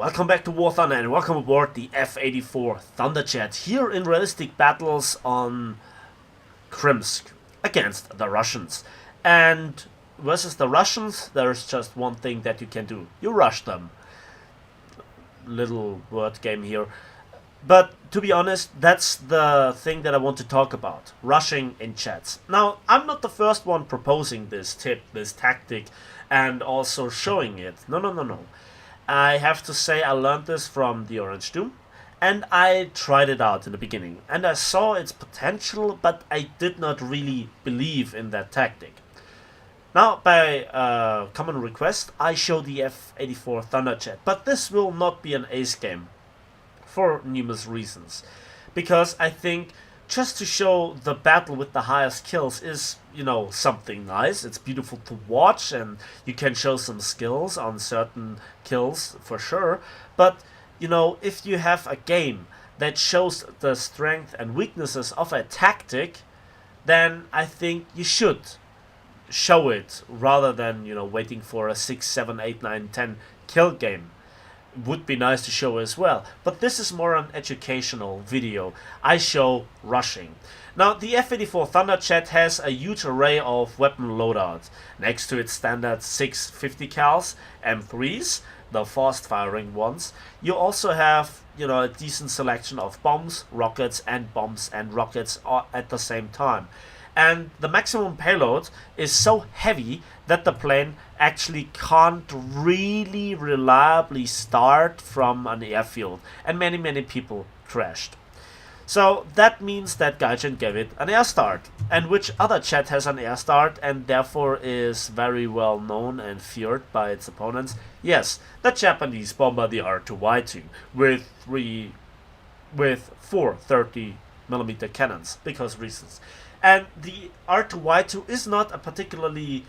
Welcome back to War Thunder and welcome aboard the F-84 Thunderjet here in realistic battles on Krimsk against the Russians. And versus the Russians, there's just one thing that you can do. You rush them. Little word game here. But to be honest, that's the thing that I want to talk about. Rushing in chats. Now, I'm not the first one proposing this tip, this tactic, and also showing it. No. I have to say I learned this from the Orange Doom, and I tried it out in the beginning, and I saw its potential, but I did not really believe in that tactic. Now, by common request, I show the F-84 Thunderjet, but this will not be an ace game for numerous reasons, because I think just to show the battle with the highest kills is, something nice. It's beautiful to watch and you can show some skills on certain kills for sure. But, if you have a game that shows the strength and weaknesses of a tactic, then I think you should show it rather than, waiting for a 6, 7, 8, 9, 10 kill game. Would be nice to show as well, but this is more an educational video. I show rushing. Now, the F-84 Thunderjet has a huge array of weapon loadouts. Next to its standard 6 50 cals M3s, the fast firing ones, you also have a decent selection of bombs, rockets and rockets at the same time. And the maximum payload is so heavy that the plane actually can't really reliably start from an airfield, and many people crashed. So that means that Gaijin gave it an air start, and which other jet has an air start and therefore is very well known and feared by its opponents? Yes, the Japanese bomber, the R2Y2, with four 30mm cannons, because reasons. And the R2Y2 is not a particularly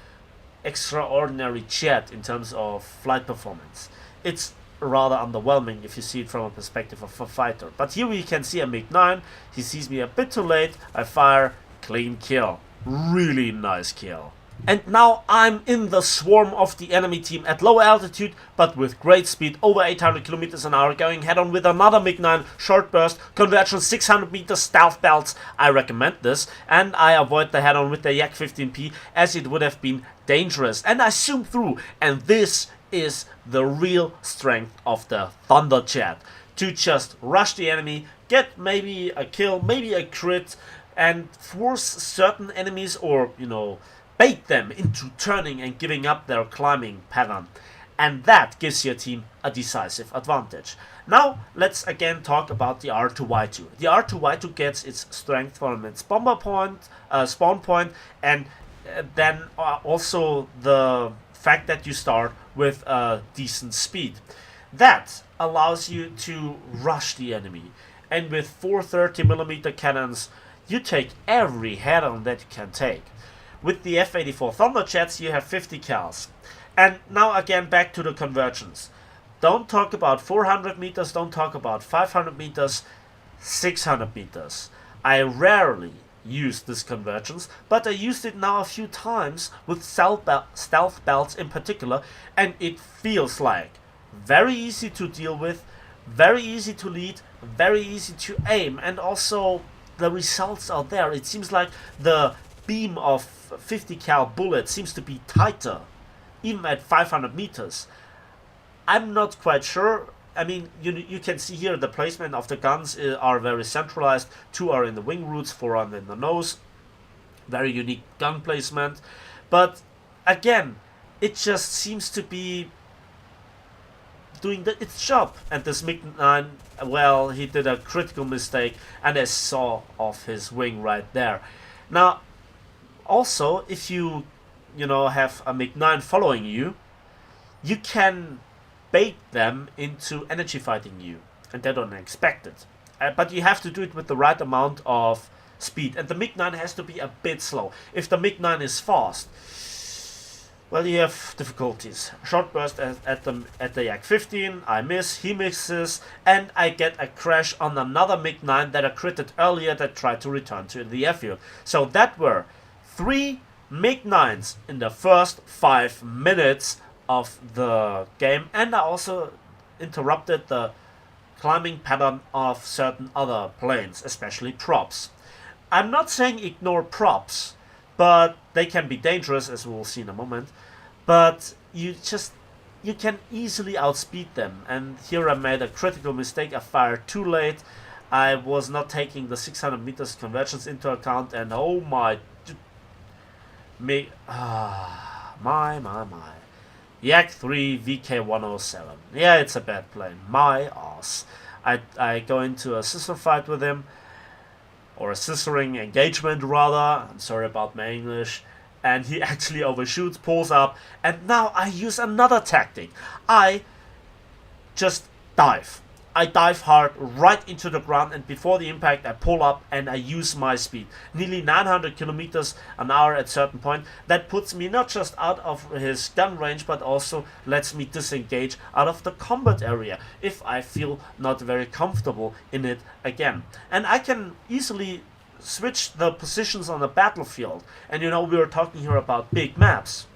extraordinary jet in terms of flight performance. It's rather underwhelming if you see it from a perspective of a fighter. But here we can see a MiG-9. He sees me a bit too late. I fire, clean kill. Really nice kill. And now I'm in the swarm of the enemy team at low altitude, but with great speed, over 800 kilometers an hour, going head on with another MiG-9, short burst, conversion 600 meters, stealth belts. I recommend this, and I avoid the head on with the Yak-15P as it would have been dangerous. And I zoom through, and this is the real strength of the Thunderjet. To just rush the enemy, get maybe a kill, maybe a crit, and force certain enemies or, bait them into turning and giving up their climbing pattern. And that gives your team a decisive advantage. Now, let's again talk about the R2Y2. The R2Y2 gets its strength from its bomber point, spawn point, and then also the fact that you start with a decent speed. That allows you to rush the enemy. And with 4 30mm cannons, you take every head-on that you can take. With the F-84 Thunderjets, you have 50 cals. And now again, back to the conversions. Don't talk about 400 meters, don't talk about 500 meters, 600 meters. I rarely use this convergence, but I used it now a few times with stealth belts in particular, and it feels like very easy to deal with, very easy to lead, very easy to aim, and also the results are there. It seems like the beam of 50 cal bullet seems to be tighter, even at 500 meters. I'm not quite sure. I mean, you can see here the placement of the guns are very centralized. 2 are in the wing roots, 4 are in the nose. Very unique gun placement. But again, it just seems to be doing its job. And this MiG-9, well, he did a critical mistake, and I saw off his wing right there. Now, also, if you have a MiG-9 following you, you can bait them into energy fighting you, and they don't expect it. But you have to do it with the right amount of speed, and the MiG-9 has to be a bit slow. If the MiG-9 is fast, well, you have difficulties. Short burst at the Yak-15, I miss, he misses, and I get a crash on another MiG-9 that I critted earlier that tried to return to the airfield. So that were 3 MiG-9s in the first 5 minutes of the game, and I also interrupted the climbing pattern of certain other planes, especially props. I'm not saying ignore props, but they can be dangerous, as we'll see in a moment. But you can easily outspeed them. And here I made a critical mistake. I fired too late. I was not taking the 600 meters convergence into account, and oh my, my. Yak 3 VK107. Yeah, it's a bad plane. My ass. I go into a scissor fight with him, or a scissoring engagement rather. I'm sorry about my English. And he actually overshoots, pulls up, and now I use another tactic. I just dive. I dive hard right into the ground, and before the impact I pull up and I use my speed. Nearly 900 kilometers an hour at certain point. That puts me not just out of his gun range, but also lets me disengage out of the combat area if I feel not very comfortable in it again. And I can easily switch the positions on the battlefield. And we were talking here about big maps.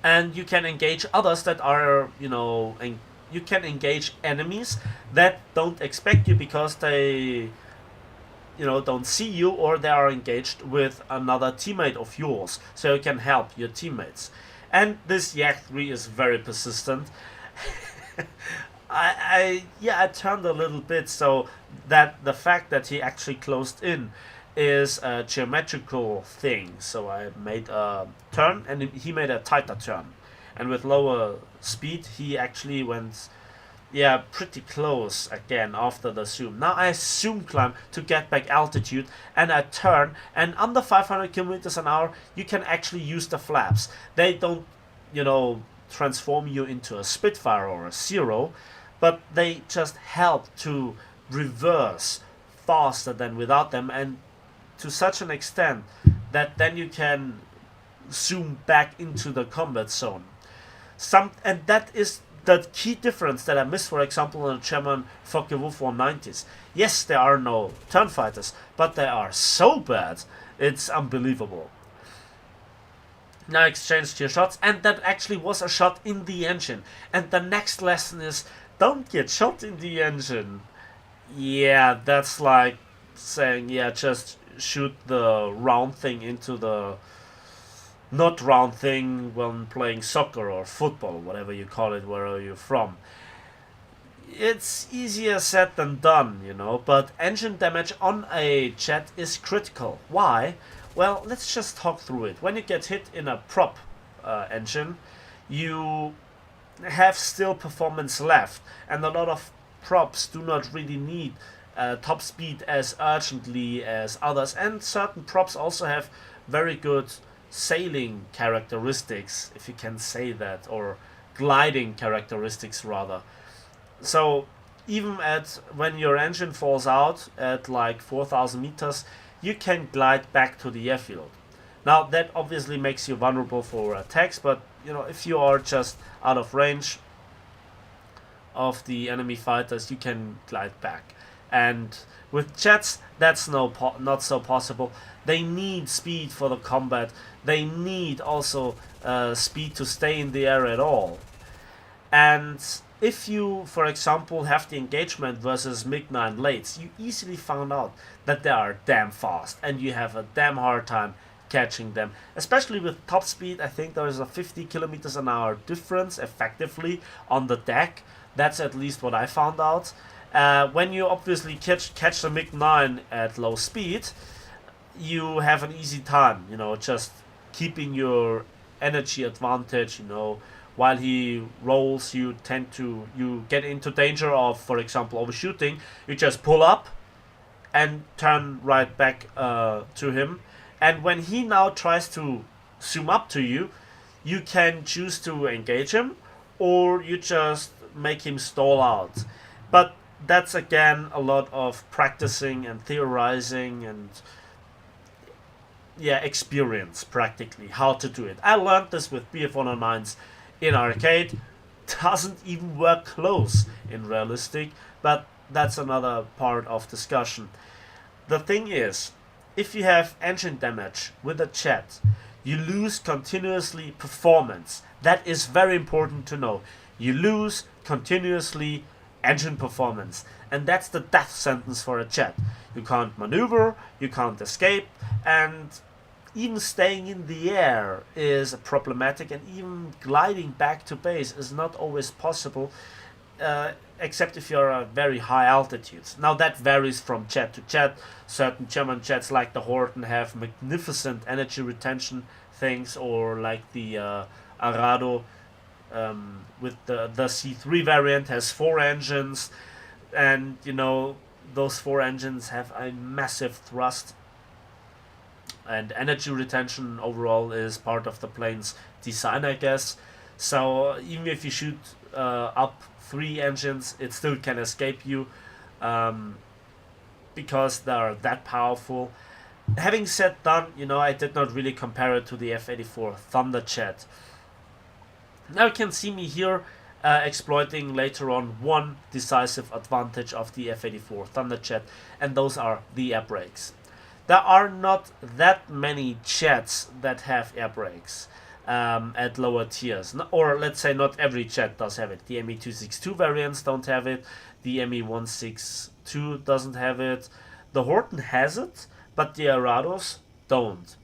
And you can engage others that are, you can engage enemies that don't expect you because they don't see you, or they are engaged with another teammate of yours, so you can help your teammates. And this Yak 3 is very persistent. I turned a little bit, so that the fact that he actually closed in is a geometrical thing. So I made a turn and he made a tighter turn, and with lower speed he actually went pretty close again after the zoom. Now I zoom climb to get back altitude, and I turn, and under 500 kilometers an hour you can actually use the flaps. They don't transform you into a Spitfire or a Zero, but they just help to reverse faster than without them, and to such an extent that then you can zoom back into the combat zone. And that is the key difference that I missed, for example, in the German Focke-Wulf 190s. Yes, there are no turn fighters, but they are so bad, it's unbelievable. Now exchanged your shots, and that actually was a shot in the engine. And the next lesson is, don't get shot in the engine. Yeah, that's like saying, just shoot the round thing into the not round thing when playing soccer or football, whatever you call it, wherever you're from. It's easier said than done, but engine damage on a jet is critical. Why? Well, let's just talk through it. When you get hit in a prop engine, you have still performance left, and a lot of props do not really need top speed as urgently as others, and certain props also have very good sailing characteristics, if you can say that, or gliding characteristics rather. So even at when your engine falls out at like 4,000 meters, you can glide back to the airfield. Now that obviously makes you vulnerable for attacks, but if you are just out of range of the enemy fighters, you can glide back. And with jets, that's not so possible. They need speed for the combat. They need also speed to stay in the air at all. And if you, for example, have the engagement versus MiG-9 Lates, you easily found out that they are damn fast, and you have a damn hard time catching them. Especially with top speed, I think there is a 50 kilometers an hour difference effectively on the deck. That's at least what I found out. When you obviously catch the MiG-9 at low speed, you have an easy time, just keeping your energy advantage, while he rolls, you get into danger of, for example, overshooting. You just pull up and turn right back to him. And when he now tries to zoom up to you, you can choose to engage him, or you just make him stall out. But that's again a lot of practicing and theorizing and experience, practically, how to do it. I learned this with BF-109s in arcade. Doesn't even work close in realistic, but that's another part of discussion. The thing is, if you have engine damage with a jet, you lose continuously performance. That is very important to know. You lose continuously engine performance, and that's the death sentence for a jet. You can't maneuver, you can't escape, and even staying in the air is problematic, and even gliding back to base is not always possible, except if you're at very high altitudes. Now that varies from jet to jet. Certain German jets like the Horten have magnificent energy retention things, or like the Arado with the C3 variant has 4 engines, and those 4 engines have a massive thrust, and energy retention overall is part of the plane's design, I guess. So even if you shoot up 3 engines, it still can escape you, because they're that powerful. Having said that, I did not really compare it to the F-84 Thunderjet. Now you can see me here exploiting later on one decisive advantage of the F-84 Thunderjet, and those are the air brakes. There are not that many jets that have air brakes at lower tiers, or let's say not every jet does have it. The Me-262 variants don't have it, the Me-162 doesn't have it, the Horten has it, but the Arados don't.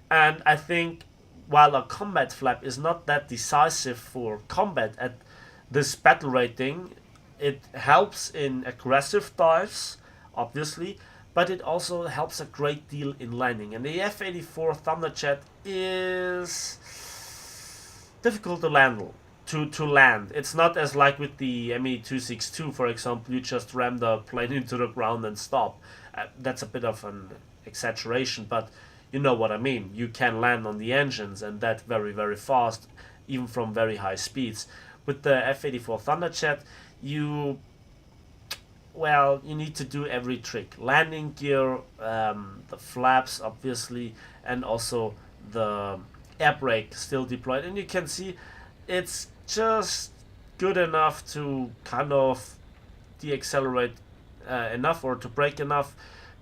And I think while a combat flap is not that decisive for combat at this battle rating, it helps in aggressive dives, obviously, but it also helps a great deal in landing. And the F-84 Thunderjet is difficult to land. It's not as like with the Me-262, for example. You just ram the plane into the ground and stop. That's a bit of an exaggeration, but you know what I mean. You can land on the engines, and that very, very fast, even from very high speeds. With the F-84 Thunderjet, you need to do every trick. Landing gear, the flaps, obviously, and also the air brake still deployed. And you can see it's just good enough to kind of deaccelerate enough, or to brake enough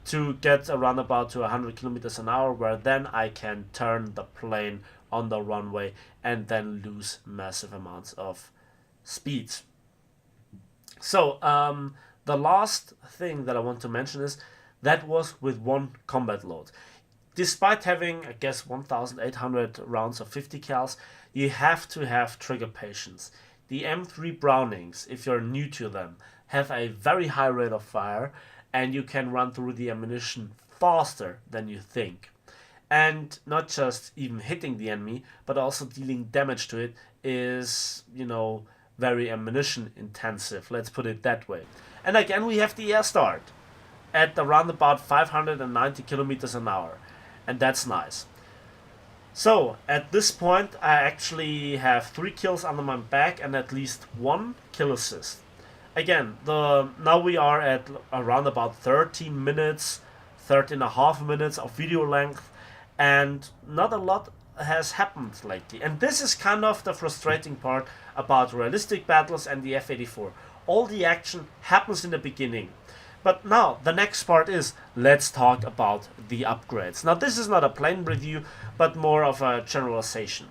to get around about to 100 kilometers an hour, where then I can turn the plane on the runway and then lose massive amounts of speed. So the last thing that I want to mention is that was with one combat load. Despite having, I guess, 1,800 rounds of 50 cals, you have to have trigger patience. The M3 Brownings, if you're new to them, have a very high rate of fire, and you can run through the ammunition faster than you think. And not just even hitting the enemy, but also dealing damage to it is, very ammunition intensive. Let's put it that way. And again, we have the air start at around about 590 kilometers an hour. And that's nice. So at this point, I actually have 3 kills under my back and at least 1 kill assist. Again, now we are at around about 13 minutes, 13.5 minutes of video length, and not a lot has happened lately. And this is kind of the frustrating part about realistic battles and the F-84. All the action happens in the beginning. But now, the next part is, let's talk about the upgrades. Now, this is not a plane review, but more of a generalization.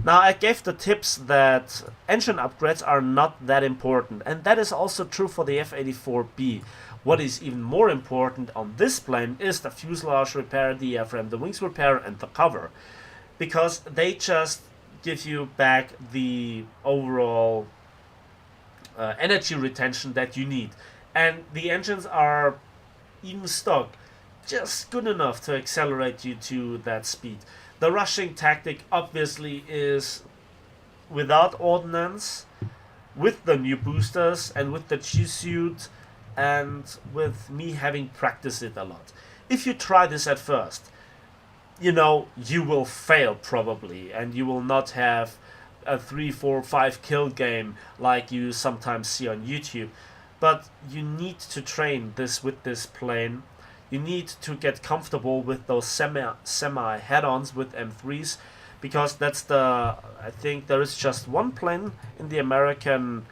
Now, I gave the tips that engine upgrades are not that important, and that is also true for the F-84B. What is even more important on this plane is the fuselage repair, the airframe, the wings repair, and the cover, because they just give you back the overall energy retention that you need. And the engines are, even stock, just good enough to accelerate you to that speed. The rushing tactic obviously is without ordnance, with the new boosters, and with the G-suit, and with me having practiced it a lot. If you try this at first, you will fail probably, and you will not have a 3, 4, 5 kill game like you sometimes see on YouTube. But you need to train this with this plane. You need to get comfortable with those semi head-ons with M3s, because that's I think there is just one plane in the American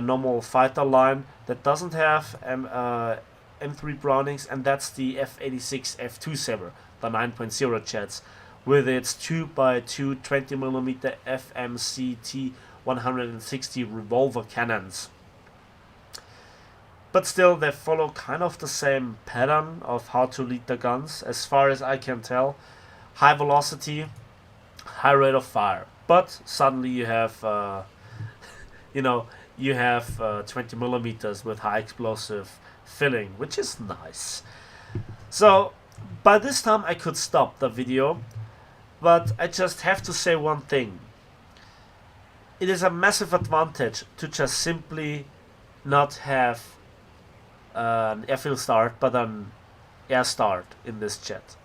normal fighter line that doesn't have M3 Brownings, and that's the F-86 F-2 the 9.0 jets, with its 2x2 20mm FMCT 160 revolver cannons. But still, they follow kind of the same pattern of how to lead the guns, as far as I can tell. High velocity, high rate of fire. But suddenly you have, you have 20 millimeters with high explosive filling, which is nice. So by this time I could stop the video, but I just have to say one thing. It is a massive advantage to just simply not have an airfield start, but an air start in this jet.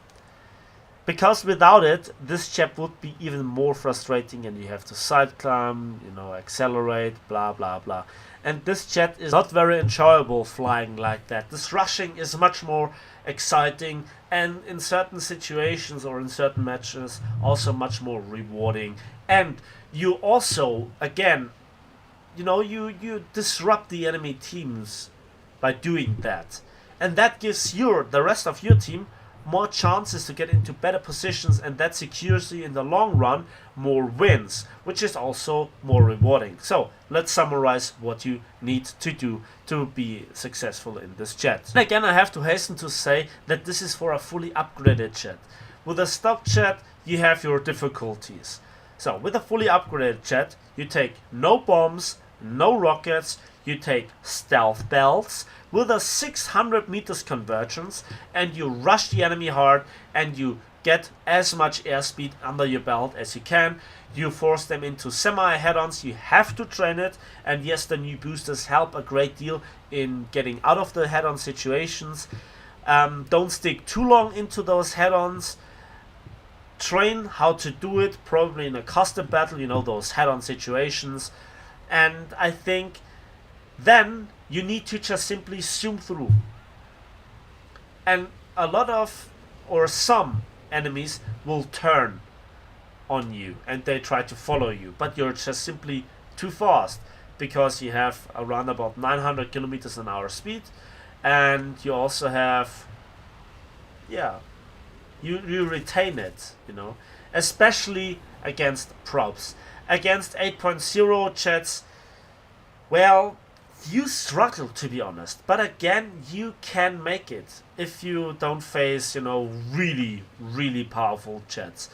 Because without it, this jet would be even more frustrating, and you have to side climb, accelerate, blah blah blah. And this jet is not very enjoyable flying like that. This rushing is much more exciting, and in certain situations or in certain matches also much more rewarding. And you also, again, you disrupt the enemy teams by doing that, and that gives the rest of your team more chances to get into better positions, and that secures you in the long run more wins, which is also more rewarding. So let's summarize what you need to do to be successful in this jet. And again, I have to hasten to say that this is for a fully upgraded jet. With a stock jet you have your difficulties. So with a fully upgraded jet you take no bombs, no rockets, you take stealth belts with a 600 meters convergence, and you rush the enemy hard, and you get as much airspeed under your belt as you can. You force them into semi head-ons. You have to train it, and yes, the new boosters help a great deal in getting out of the head-on situations. Don't stick too long into those head-ons. Train how to do it, probably in a custom battle, those head-on situations. And I think then you need to just simply zoom through. And a lot of, or some enemies will turn on you and they try to follow you, but you're just simply too fast because you have around about 900 kilometers an hour speed, and you also have, you retain it, especially against props. Against 8.0 jets, well, you struggle, to be honest, but again, you can make it if you don't face, really, really powerful jets.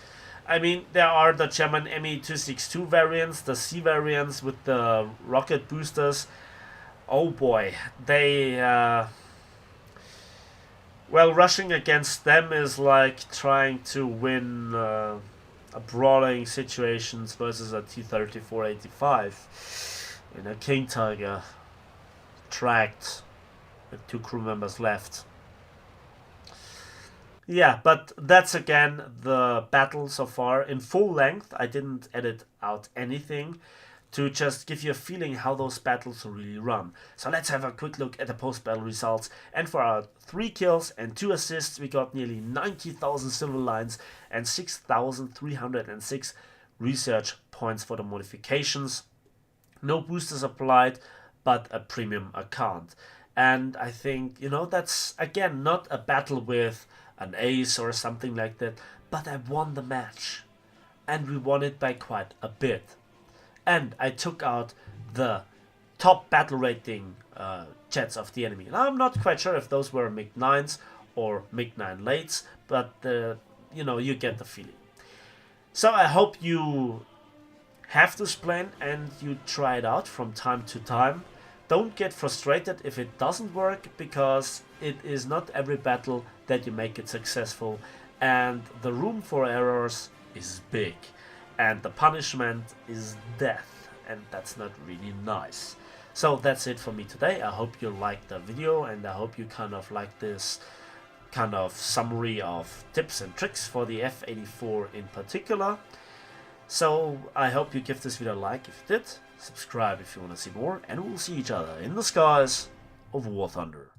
I mean, there are the German Me-262 variants, the C variants with the rocket boosters. Oh boy, they, rushing against them is like trying to win a brawling situations versus a T-34-85 in a King Tiger tracked with 2 crew members left. Yeah, but that's again the battle so far in full length. I didn't edit out anything to just give you a feeling how those battles really run. So let's have a quick look at the post-battle results. And for our 3 kills and 2 assists, we got nearly 90,000 silver lines and 6,306 research points for the modifications. No boosters applied, but a premium account. And I think, that's again not a battle with an ace or something like that, but I won the match. And we won it by quite a bit. And I took out the top battle rating jets of the enemy. And I'm not quite sure if those were MiG-9s or MiG-9 lates, but you get the feeling. So I hope you have this plan and you try it out from time to time. Don't get frustrated if it doesn't work, because it is not every battle that you make it successful, and the room for errors is big, and the punishment is death, and that's not really nice. So that's it for me today. I hope you liked the video, and I hope you kind of like this kind of summary of tips and tricks for the F-84 in particular. So I hope you give this video a like if you did, subscribe if you want to see more, and we'll see each other in the skies of War Thunder.